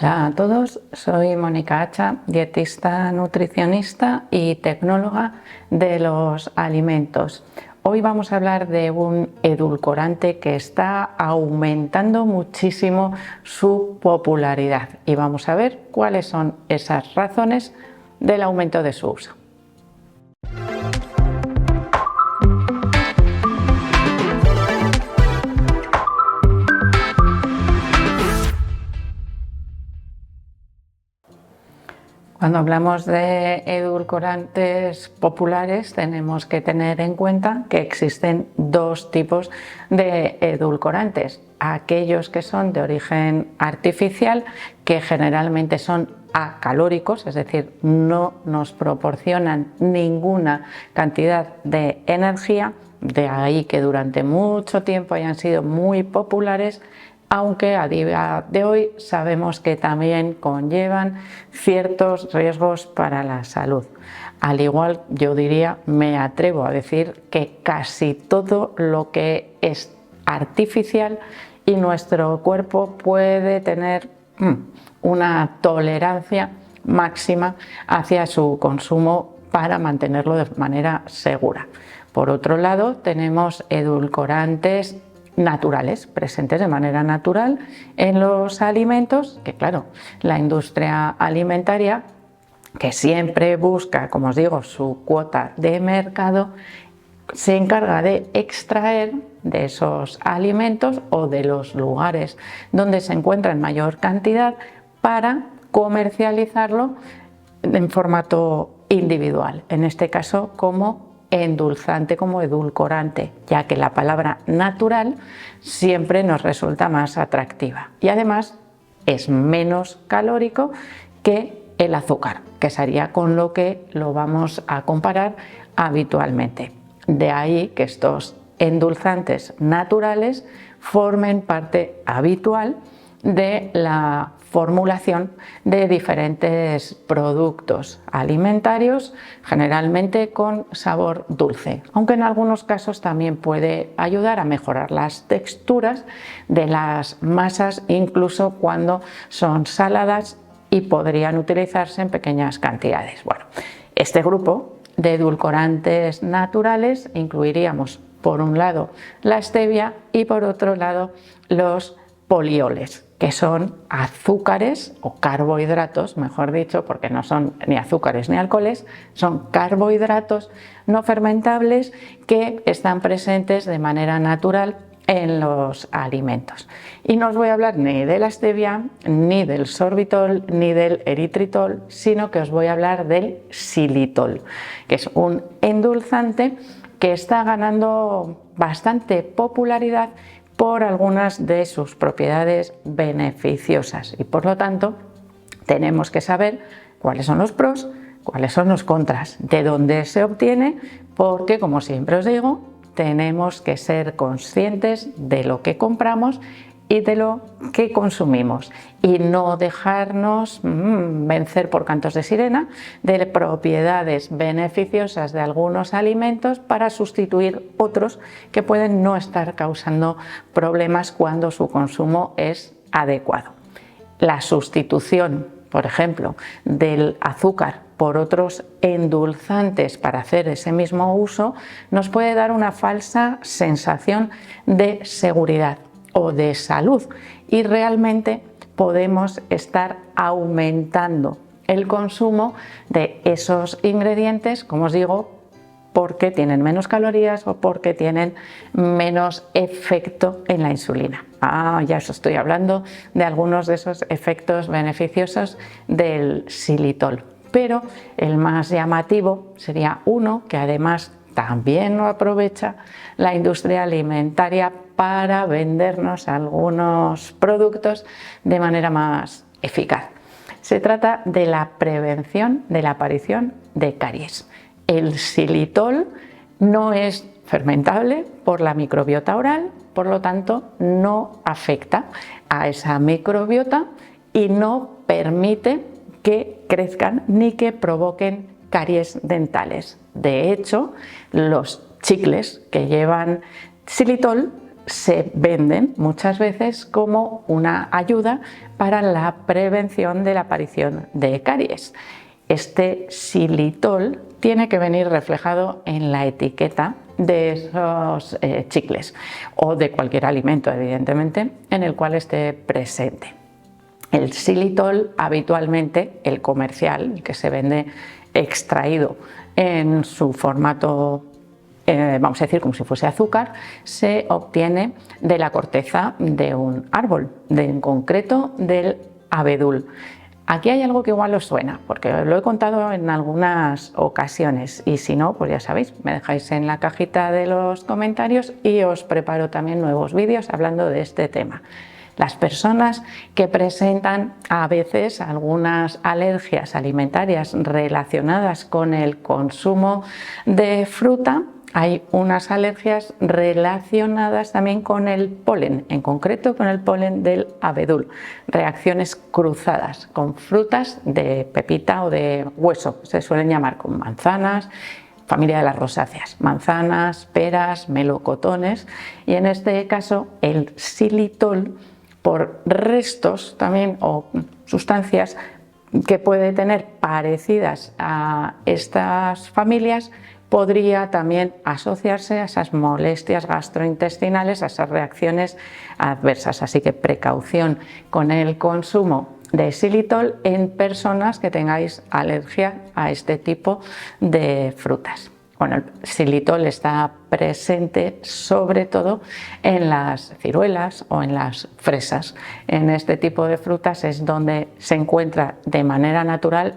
Hola a todos, soy Mónica Hacha, dietista, nutricionista y tecnóloga de los alimentos. Hoy vamos a hablar de un edulcorante que está aumentando muchísimo su popularidad y vamos a ver cuáles son esas razones del aumento de su uso. Cuando hablamos de edulcorantes populares tenemos que tener en cuenta que existen dos tipos de edulcorantes. Aquellos que son de origen artificial, que generalmente son acalóricos, es decir, no nos proporcionan ninguna cantidad de energía, de ahí que durante mucho tiempo hayan sido muy populares, aunque a día de hoy sabemos que también conllevan ciertos riesgos para la salud. Al igual, yo diría, me atrevo a decir que casi todo lo que es artificial y nuestro cuerpo puede tener una tolerancia máxima hacia su consumo para mantenerlo de manera segura. Por otro lado, tenemos edulcorantes naturales, presentes de manera natural en los alimentos, que claro, la industria alimentaria, que siempre busca, como os digo, su cuota de mercado, se encarga de extraer de esos alimentos o de los lugares donde se encuentra en mayor cantidad para comercializarlo en formato individual, en este caso como endulzante, como edulcorante, ya que la palabra natural siempre nos resulta más atractiva y además es menos calórico que el azúcar, que sería con lo que lo vamos a comparar habitualmente. De ahí que estos endulzantes naturales formen parte habitual de la formulación de diferentes productos alimentarios, generalmente con sabor dulce, aunque en algunos casos también puede ayudar a mejorar las texturas de las masas, incluso cuando son saladas y podrían utilizarse en pequeñas cantidades. Bueno, este grupo de edulcorantes naturales incluiríamos por un lado la stevia y por otro lado los polioles, que son azúcares o carbohidratos, mejor dicho, porque no son ni azúcares ni alcoholes, son carbohidratos no fermentables que están presentes de manera natural en los alimentos. Y no os voy a hablar ni de la stevia, ni del sorbitol, ni del eritritol, sino que os voy a hablar del xilitol, que es un endulzante que está ganando bastante popularidad por algunas de sus propiedades beneficiosas y por lo tanto tenemos que saber cuáles son los pros, cuáles son los contras, de dónde se obtiene, porque como siempre os digo, tenemos que ser conscientes de lo que compramos y de lo que consumimos y no dejarnos vencer por cantos de sirena de propiedades beneficiosas de algunos alimentos para sustituir otros que pueden no estar causando problemas cuando su consumo es adecuado. La sustitución, por ejemplo, del azúcar por otros endulzantes para hacer ese mismo uso nos puede dar una falsa sensación de seguridad o de salud y realmente podemos estar aumentando el consumo de esos ingredientes, como os digo, porque tienen menos calorías o porque tienen menos efecto en la insulina. Ya os estoy hablando de algunos de esos efectos beneficiosos del xilitol, pero el más llamativo sería uno que además también lo aprovecha la industria alimentaria para vendernos algunos productos de manera más eficaz. Se trata de la prevención de la aparición de caries. El xilitol no es fermentable por la microbiota oral, por lo tanto no afecta a esa microbiota y no permite que crezcan ni que provoquen caries dentales. De hecho, los chicles que llevan xilitol se venden muchas veces como una ayuda para la prevención de la aparición de caries. Este xilitol tiene que venir reflejado en la etiqueta de esos chicles o de cualquier alimento, evidentemente, en el cual esté presente. El xilitol, habitualmente, el comercial, el que se vende extraído en su formato, vamos a decir como si fuese azúcar, se obtiene de la corteza de un árbol, en concreto del abedul. Aquí hay algo que igual os suena, porque os lo he contado en algunas ocasiones, y si no, pues ya sabéis, me dejáis en la cajita de los comentarios y os preparo también nuevos vídeos hablando de este tema. Las personas que presentan a veces algunas alergias alimentarias relacionadas con el consumo de fruta, hay unas alergias relacionadas también con el polen, en concreto con el polen del abedul, reacciones cruzadas con frutas de pepita o de hueso, se suelen llamar con manzanas, familia de las rosáceas, manzanas, peras, melocotones, y en este caso el xilitol, por restos también o sustancias que puede tener parecidas a estas familias, podría también asociarse a esas molestias gastrointestinales, a esas reacciones adversas. Así que precaución con el consumo de xilitol en personas que tengáis alergia a este tipo de frutas. Bueno, el xilitol está presente sobre todo en las ciruelas o en las fresas. En este tipo de frutas es donde se encuentra de manera natural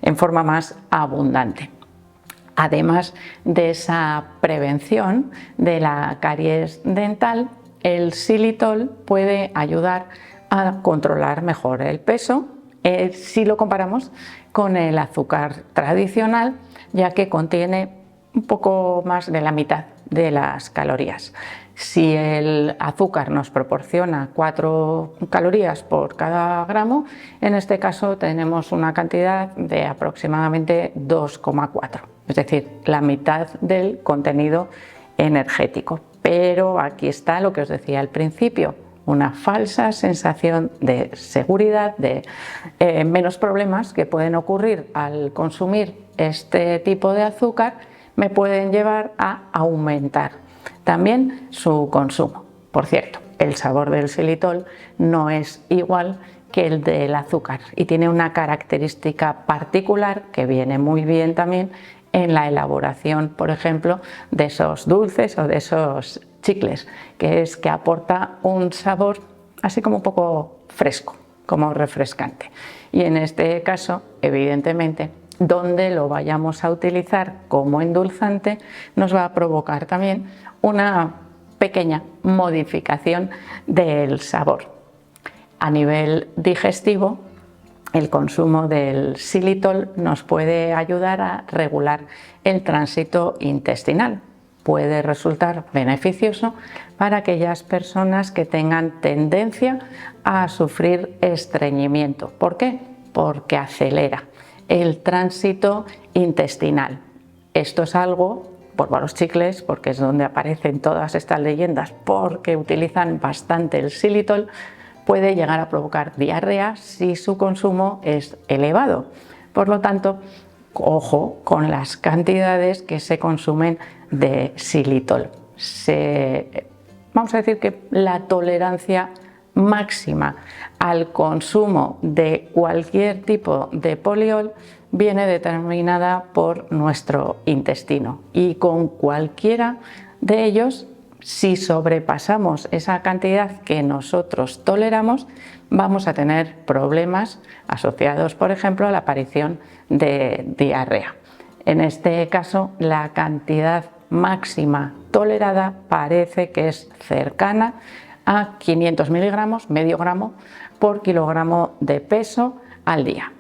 en forma más abundante. Además de esa prevención de la caries dental, el xilitol puede ayudar a controlar mejor el peso si lo comparamos con el azúcar tradicional, ya que contiene un poco más de la mitad de las calorías. Si el azúcar nos proporciona 4 calorías por cada gramo, en este caso tenemos una cantidad de aproximadamente 2,4, es decir, la mitad del contenido energético. Pero aquí está lo que os decía al principio, una falsa sensación de seguridad, de menos problemas que pueden ocurrir al consumir este tipo de azúcar, me pueden llevar a aumentar también su consumo. Por cierto, el sabor del xilitol no es igual que el del azúcar y tiene una característica particular que viene muy bien también en la elaboración, por ejemplo, de esos dulces o de esos chicles, que es que aporta un sabor así como un poco fresco, como refrescante. Y en este caso, evidentemente, donde lo vayamos a utilizar como endulzante, nos va a provocar también una pequeña modificación del sabor. A nivel digestivo, el consumo del xilitol nos puede ayudar a regular el tránsito intestinal. Puede resultar beneficioso para aquellas personas que tengan tendencia a sufrir estreñimiento. ¿Por qué? Porque acelera el tránsito intestinal. Esto es algo, por los chicles, porque es donde aparecen todas estas leyendas, porque utilizan bastante el xilitol, puede llegar a provocar diarrea si su consumo es elevado. Por lo tanto, ojo con las cantidades que se consumen de xilitol. Vamos a decir que la tolerancia máxima al consumo de cualquier tipo de poliol viene determinada por nuestro intestino, y con cualquiera de ellos, si sobrepasamos esa cantidad que nosotros toleramos, vamos a tener problemas asociados, por ejemplo, a la aparición de diarrea. En este caso, la cantidad máxima tolerada parece que es cercana a 500 miligramos, medio gramo, por kilogramo de peso al día.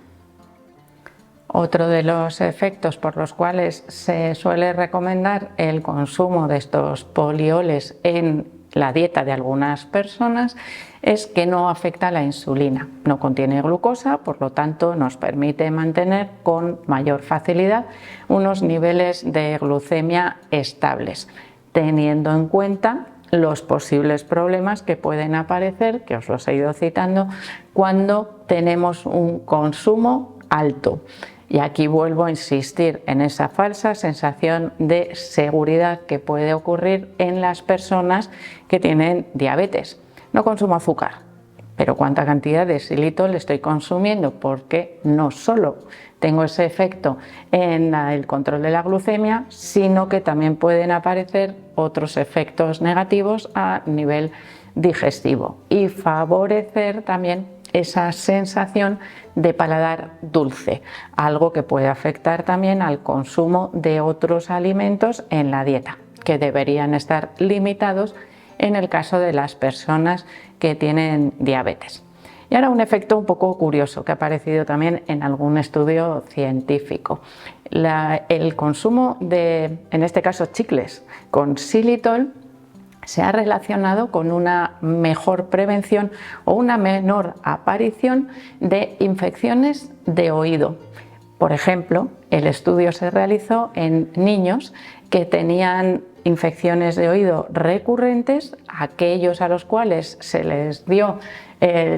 Otro de los efectos por los cuales se suele recomendar el consumo de estos polioles en la dieta de algunas personas es que no afecta a la insulina, no contiene glucosa, por lo tanto nos permite mantener con mayor facilidad unos niveles de glucemia estables, teniendo en cuenta los posibles problemas que pueden aparecer, que os los he ido citando, cuando tenemos un consumo alto. Y aquí vuelvo a insistir en esa falsa sensación de seguridad que puede ocurrir en las personas que tienen diabetes. No consumo azúcar, pero ¿cuánta cantidad de xilitol estoy consumiendo? Porque no solo tengo ese efecto en el control de la glucemia, sino que también pueden aparecer otros efectos negativos a nivel digestivo y favorecer también esa sensación de paladar dulce, algo que puede afectar también al consumo de otros alimentos en la dieta, que deberían estar limitados en el caso de las personas que tienen diabetes. Y ahora un efecto un poco curioso que ha aparecido también en algún estudio científico. El consumo de, en este caso, chicles con xilitol se ha relacionado con una mejor prevención o una menor aparición de infecciones de oído. Por ejemplo, el estudio se realizó en niños que tenían infecciones de oído recurrentes, aquellos a los cuales se les dio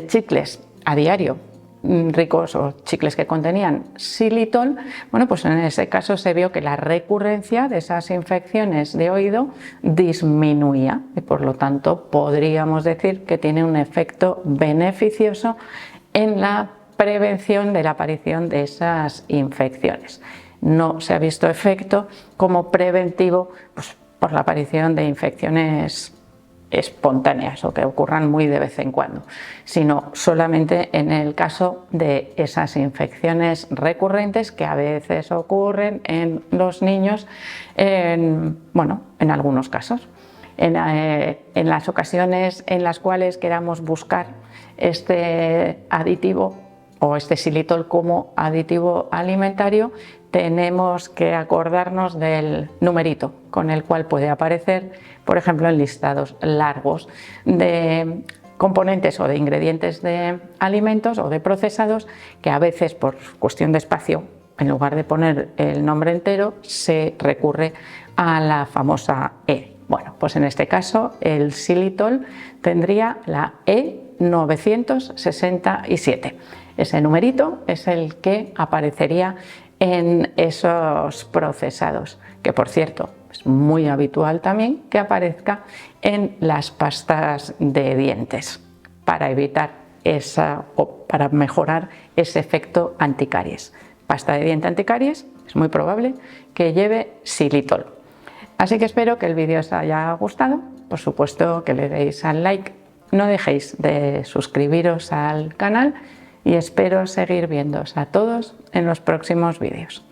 chicles a diario ricos o chicles que contenían xilitol. Bueno, pues en ese caso se vio que la recurrencia de esas infecciones de oído disminuía y por lo tanto podríamos decir que tiene un efecto beneficioso en la prevención de la aparición de esas infecciones. No se ha visto efecto como preventivo, pues, por la aparición de infecciones espontáneas o que ocurran muy de vez en cuando, sino solamente en el caso de esas infecciones recurrentes que a veces ocurren en los niños, en algunos casos. En las ocasiones en las cuales queramos buscar este aditivo o este xilitol como aditivo alimentario, tenemos que acordarnos del numerito con el cual puede aparecer, por ejemplo, en listados largos de componentes o de ingredientes de alimentos o de procesados que a veces por cuestión de espacio, en lugar de poner el nombre entero, se recurre a la famosa E. Bueno, pues en este caso el xilitol tendría la E967. Ese numerito es el que aparecería en esos procesados, que por cierto es muy habitual también que aparezca en las pastas de dientes para evitar para mejorar ese efecto anticaries. Pasta de diente anticaries es muy probable que lleve xilitol. Así que espero que el vídeo os haya gustado, por supuesto que le deis al like, no dejéis de suscribiros al canal y espero seguir viéndoos a todos en los próximos vídeos.